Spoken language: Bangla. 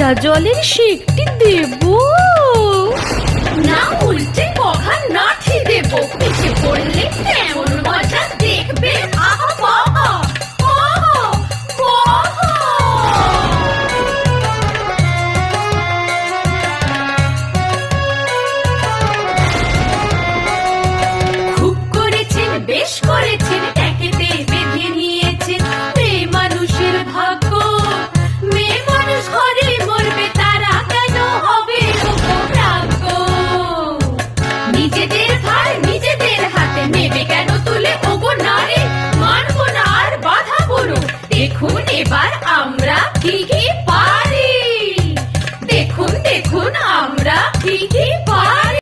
নোনা জলের সেকটি দেব না, উল্টে পঘা নাঠি দেব। পিছে পড়লে কেমন মজা দেখবে। আহা বাবা, আহা বাবা। খুব করেছেন, বেশ করেছেন, ট্যাঁকেতে বেঁধে নিয়েছেন। মেয়ে মানুষের ভাগ্য, মেয়ে মানুষ ঘরে মরবে, তারা কেন হবে লোকপ্রাজ্ঞ? নিজেদের ভার নিজেদের হাতে নেবে কেন তুলে? ওগো নারী, মানবো না আর বাধা বলো। দেখুন এবার আমরা কি কি পারি, দেখুন দেখুন আমরা কি কি পারি।